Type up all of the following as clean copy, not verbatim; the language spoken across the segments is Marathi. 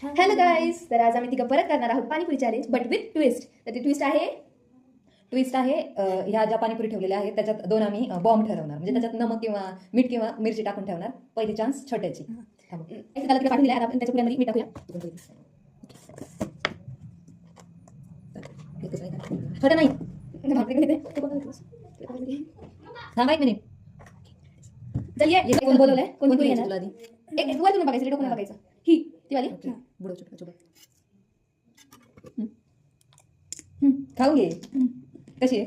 हॅलो गाईज, तर आज आम्ही तिघं परत करणार आहोत panipuri challenge but with twist. तर ती ट्विस्ट आहे ह्या ज्या पाणीपुरी ठेवलेल्या आहेत त्याच्यात दोन आम्ही बॉम्ब ठरवणार. म्हणजे त्याच्यात नमक किंवा मीठ किंवा मिरची टाकून ठेवणार. पहिली चान्स छोट्याची. त्याला तिला पाठवून दिला, आपण त्याच्या पुऱ्यामध्ये मीठ टाकूया. छोटा नाही, थांबा एक मिनिट. चल ये, कोण बोलवलंय, कोण पुरी येणार? एक वर तुम्ही बघायचं, डोकं बघायचं. ही ती वाली बुडो छोटा खाऊन घे. कशी आहे?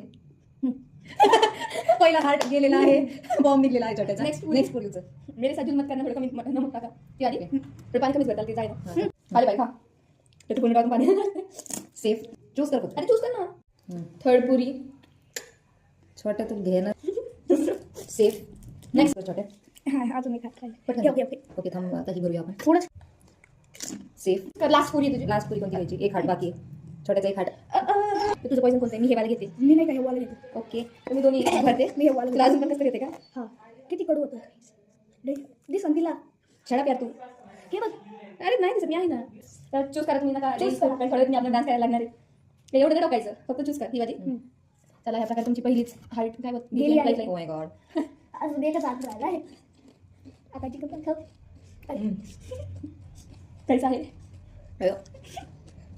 पहिला हार्ट गेलेला आहे, बॉम्ब निघलेला आहे छोट्याचा. नेक्स्ट पुरीचं मेरे साथ मत करना, थोडं कमी नमक टाका. ती आली तर पाणी कमीच करताल, ते जायला आले बाई. खा ते पुरी टाकून पाणी. सेफ चूज कर. अरे चूज कर ना. थर्ड पुरी छोट्या तू घे ना. सेफ. नेक्स्ट छोट्या. अजून एक हात. ओके थांब, आता ही भरूया आपण थोडं सेफ. लास्ट पुरी तुझी. लास्ट पुरी कोणती घ्यायची? एक हाट बाकी आहे, छोट्याचा एक हाट. तुझं पॉइजन कोणतं आहे? मी हे वाला घेते. मी नाही का हे वाला घेते. ओके तुम्ही दोन्ही भरते. मी हे वाला तुला अजून पण कसं घेते का? हां किती कडू होतं. दिसन तिला छडा प्यार तू. हे बघ. अरे नाही दिसत, मी आहे ना. तर चूज करा तुम्ही. नका चूज करा, थोड्यात मी आपला डान्स करायला लागणार आहे. एवढं नाही टाकायचं, फक्त चूज करा ही वाली. चला ह्या प्रकारे तुमची पहिलीच हार्ट काय गेली आहे. Oh my God. अजून एकच हात राहिला आहे. आता चिकन पण खाऊ. कैसा आहे?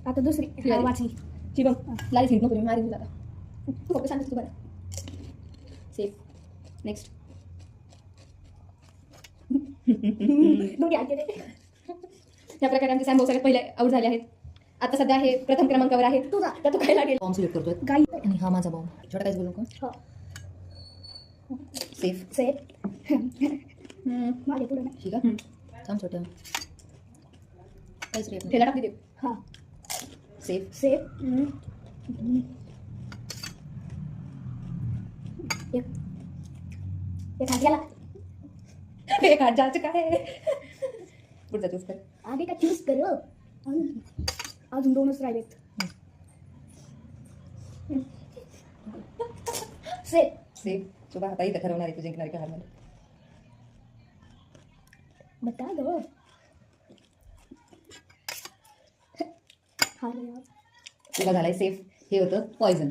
आता दुसरी वाचली. ची बघ लाईस हिट नको, मी मारीन तुला. तू फक्त शांत तू बरं. सेफ. नेक्स्ट. दोन्ही हात गेले. या प्रकारे आमचे सॅम भाऊ सगळ्यात पहिले आउट झाले आहेत. आता सध्या हे प्रथम क्रमांकावर आहे. तुझा तर तू काय लागेल? बॉम्ब सिलेक्ट करतोय गाई. आणि हा माझा बॉम्ब. छोटा काहीच बोलू नको. सेफ. सेफ. माझ्या पुढे नाही. ठीक आहे. थांब छोट्या. काहीच रे ठेला टाकली दे. हां सेफ. सेफ. एक हात गेला. एक हात जायचं काय? पुढचा चूज कर. आगे का चूज करो. अजून दोनच राहिलेत. सेफ. सेफ. सुबह आता इथं ठरवणार आहे तू जिंकणार का हारणार. बता दो. तुला झालाय सेफ. हे होतं पॉइझन.